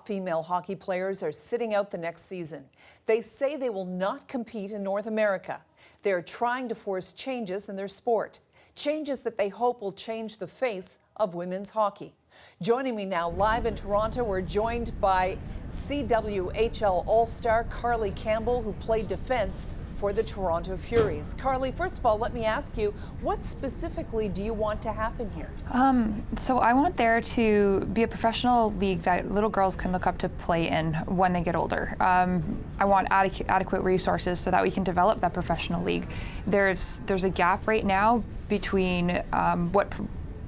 top female hockey players are sitting out the next season. They say they will not compete in North America. They're trying to force changes in their sport, changes that they hope will change the face of women's hockey. Joining me now live in Toronto, we're joined by CWHL All-Star Carly Campbell, who played defense for the Toronto Furies. Carly, first of all, let me ask you, what specifically do you want to happen here? So I want there to be a professional league that little girls can look up to play in when they get older. I want adequate resources so that we can develop that professional league. There's a gap right now between what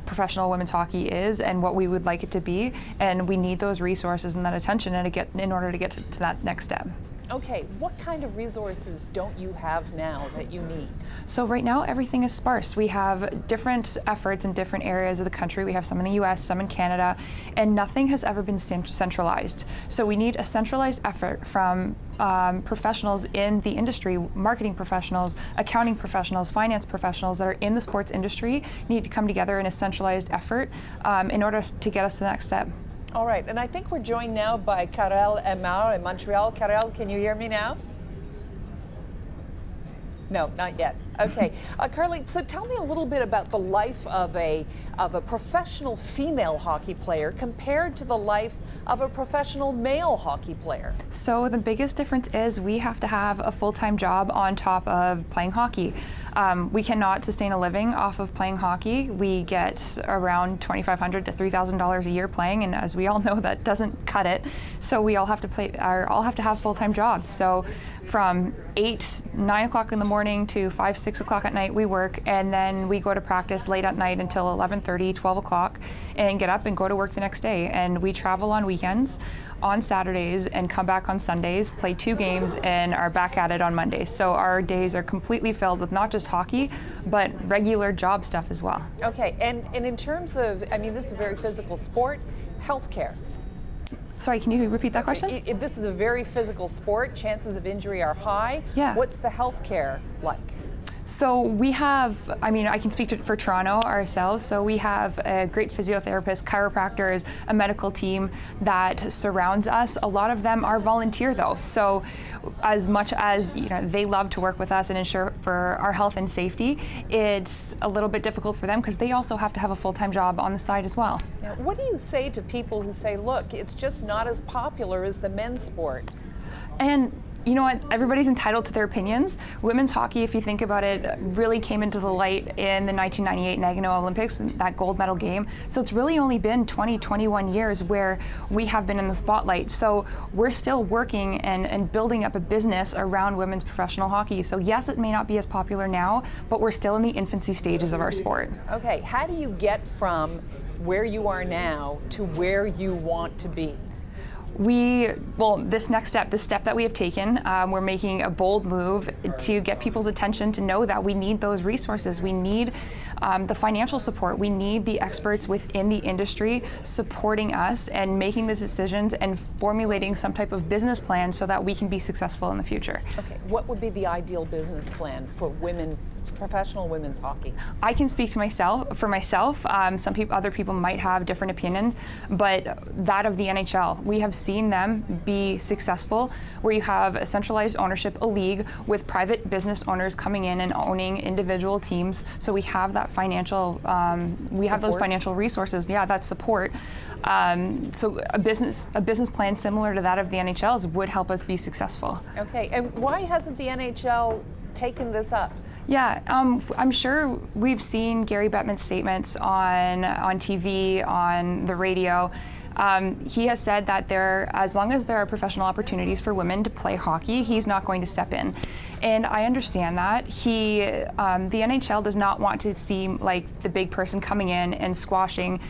professional women's hockey is and what we would like it to be, and we need those resources and that attention in order to get to that next step. Okay, what kind of resources don't you have now that you need? So right now everything is sparse. We have different efforts in different areas of the country. We have some in the US, some in Canada, and nothing has ever been centralized. So we need a centralized effort from professionals in the industry, marketing professionals, accounting professionals, finance professionals that are in the sports industry need to come together in a centralized effort in order to get us to the next step. All right, and I think we're joined now by Karel Emar in Montreal. Karel, can you hear me now? No, not yet. Okay, Carly, so tell me a little bit about the life of a professional female hockey player compared to the life of a professional male hockey player. So the biggest difference is we have to have a full-time job on top of playing hockey. We cannot sustain a living off of playing hockey. We get around $2,500 to $3,000 a year playing, and as we all know, that doesn't cut it. So we all have to have full-time jobs. So from 9 o'clock in the morning to 5, 6 o'clock at night we work, and then we go to practice late at night until 11:30, 12 o'clock, and get up and go to work the next day. And we travel on weekends, on Saturdays, and come back on Sundays, play 2 games, and are back at it on Mondays. So our days are completely filled with not just hockey, but regular job stuff as well. Okay, and in terms of, I mean, this is a very physical sport, healthcare. Sorry, can you repeat that question? This is a very physical sport. Chances of injury are high. Yeah. What's the healthcare like? So we have, I can speak for Toronto ourselves, so we have a great physiotherapist, chiropractors, a medical team that surrounds us. A lot of them are volunteer though, so as much as they love to work with us and ensure for our health and safety, it's a little bit difficult for them because they also have to have a full-time job on the side as well. Now, what do you say to people who say, look, it's just not as popular as the men's sport? And you know what? Everybody's entitled to their opinions. Women's hockey, if you think about it, really came into the light in the 1998 Nagano Olympics, that gold medal game. So it's really only been 21 years where we have been in the spotlight. So we're still working and building up a business around women's professional hockey. So yes, it may not be as popular now, but we're still in the infancy stages of our sport. Okay, how do you get from where you are now to where you want to be? This step that we have taken, we're making a bold move to get people's attention to know that we need those resources. We need the financial support. We need the experts within the industry supporting us and making the decisions and formulating some type of business plan so that we can be successful in the future. Okay, what would be the ideal business plan for women, professional women's hockey? I can speak to myself. Other people might have different opinions, but that of the NHL, we have seen them be successful where you have a centralized ownership, a league with private business owners coming in and owning individual teams. So we have that financial, have those financial resources. Yeah, that support. So a business plan similar to that of the NHL's would help us be successful. Okay, and why hasn't the NHL taken this up? Yeah, I'm sure we've seen Gary Bettman's statements on TV, on the radio. He has said that as long as there are professional opportunities for women to play hockey, he's not going to step in. And I understand that. The NHL does not want to seem like the big person coming in and squashing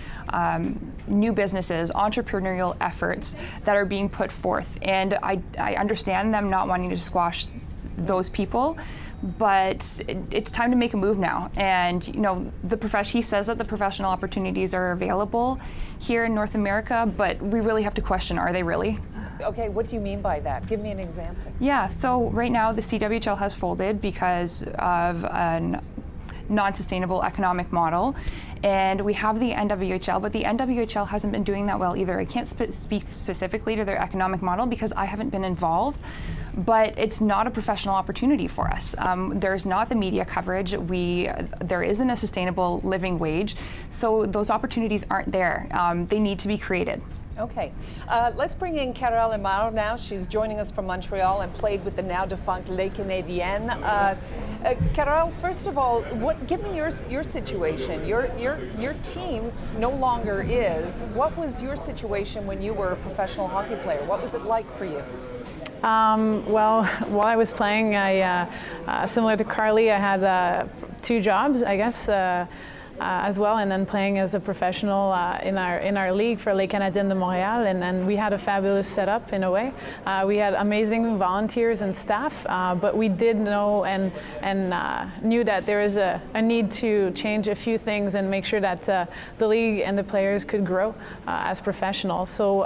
new businesses, entrepreneurial efforts that are being put forth. And I understand them not wanting to squash those people. But it's time to make a move now. And he says that the professional opportunities are available here in North America, but we really have to question, are they really? Okay, what do you mean by that? Give me an example. Yeah, so right now the CWHL has folded because of non-sustainable economic model. And we have the NWHL, but the NWHL hasn't been doing that well either. I can't speak specifically to their economic model because I haven't been involved, but it's not a professional opportunity for us. There's not the media coverage. There isn't a sustainable living wage, so those opportunities aren't there. They need to be created. Okay, let's bring in Carole Amaro now. She's joining us from Montreal and played with the now defunct Les Canadiennes. Carole, first of all, give me your situation. Your team no longer is. What was your situation when you were a professional hockey player? What was it like for you? Well, while I was playing, similar to Carly, I had 2 jobs, I guess. As well, and then playing as a professional in our league for Les Canadiennes de Montréal, and we had a fabulous setup in a way. We had amazing volunteers and staff, but we did know and knew that there is a need to change a few things and make sure that the league and the players could grow as professionals. So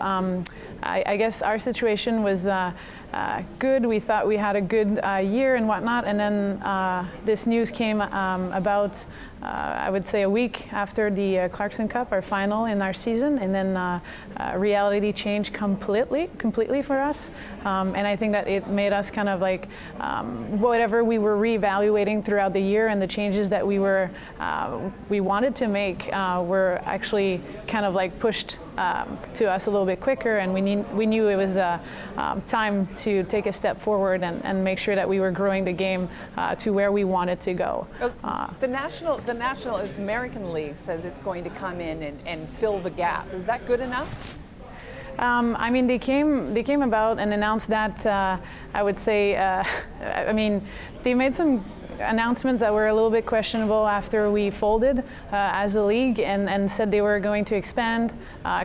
I guess our situation was good. We thought we had a good year and whatnot, and then this news came about, I would say, a week after the Clarkson Cup, our final in our season, and then reality changed completely for us. And I think that it made us kind of like whatever we were reevaluating throughout the year and the changes that we wanted to make were actually kind of like pushed to us a little bit quicker, and we knew it was time to take a step forward and make sure that we were growing the game to where we wanted to go. The National American League says it's going to come in and fill the gap. Is that good enough? I mean, they came about and announced that. I would say, I mean, they made some announcements that were a little bit questionable after we folded as a league, and said they were going to expand,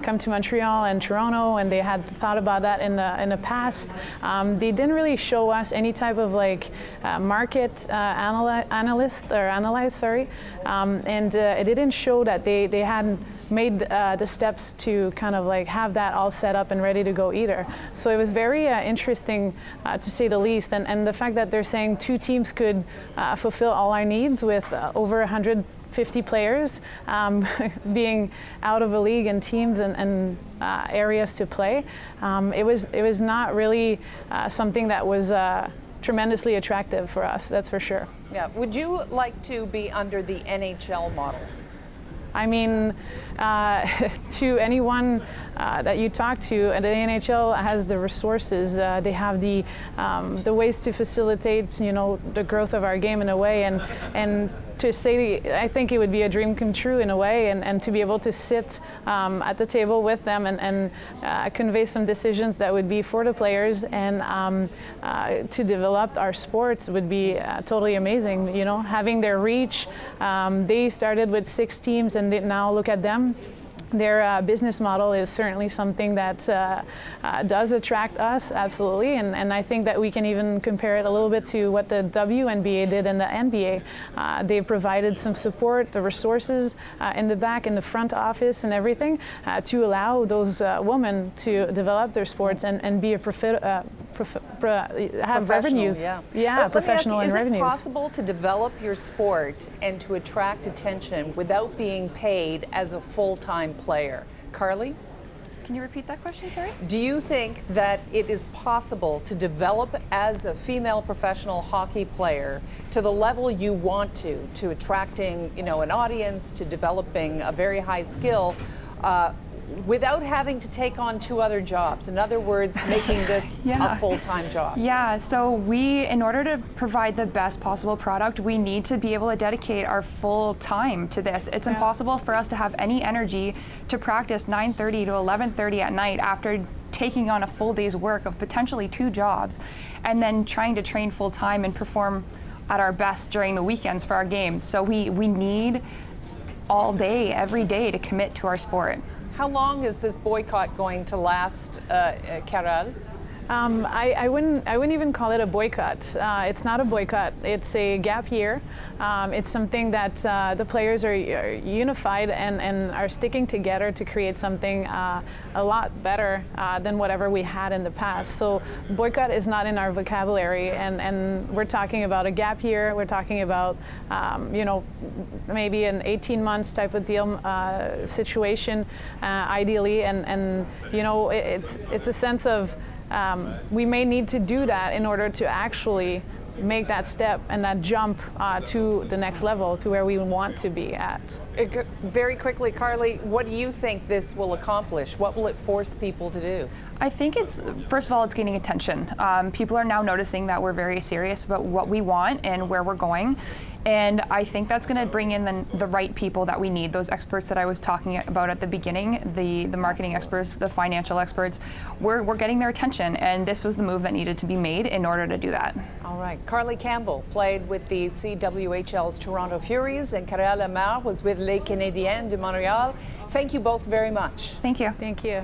come to Montreal and Toronto, and they had thought about that in the past. They didn't really show us any type of like market analyze, and it didn't show that they hadn't made the steps to kind of like have that all set up and ready to go either. So it was very interesting to say the least, and the fact that they're saying 2 teams could fulfill all our needs with over 150 players being out of a league and teams and areas to play. It was not really something that was tremendously attractive for us, that's for sure. Yeah. Would you like to be under the NHL model? I mean, to anyone that you talk to, the NHL has the resources. They have the ways to facilitate, you know, the growth of our game in a way, and to say, I think it would be a dream come true in a way, and to be able to sit at the table with them and convey some decisions that would be for the players and to develop our sports would be totally amazing. You know, having their reach. They started with 6 teams, and now look at them. Their business model is certainly something that does attract us, absolutely, and I think that we can even compare it a little bit to what the WNBA did in the NBA. They've provided some support, the resources in the back, in the front office and everything to allow those women to develop their sports and be a have revenues. Yeah, professional and revenues. Is it possible to develop your sport and to attract attention without being paid as a full-time player? Carly? Can you repeat that question, sorry? Do you think that it is possible to develop as a female professional hockey player to the level you want to attracting, you know, an audience, to developing a very high skill, without having to take on 2 other jobs? In other words, making this a full-time job. Yeah, so in order to provide the best possible product, we need to be able to dedicate our full time to this. It's impossible for us to have any energy to practice 9:30 to 11:30 at night after taking on a full day's work of potentially 2 jobs, and then trying to train full time and perform at our best during the weekends for our games. So we need all day, every day, to commit to our sport. How long is this boycott going to last, Carole? I wouldn't even call it a boycott. It's not a boycott. It's a gap year. It's something that the players are unified and are sticking together to create something a lot better than whatever we had in the past. So boycott is not in our vocabulary, and we're talking about a gap year. We're talking about maybe an 18 months type of deal situation, ideally, and it's a sense of we may need to do that in order to actually make that step and that jump to the next level, to where we want to be at. Very quickly, Carly, what do you think this will accomplish? What will it force people to do? I think first of all, it's gaining attention. People are now noticing that we're very serious about what we want and where we're going. And I think that's going to bring in the right people that we need, those experts that I was talking about at the beginning, the marketing experts, the financial experts. We're getting their attention, and this was the move that needed to be made in order to do that. All right. Carly Campbell played with the CWHL's Toronto Furies, and Karel Lemar was with Les Canadiens de Montreal. Thank you both very much. Thank you. Thank you.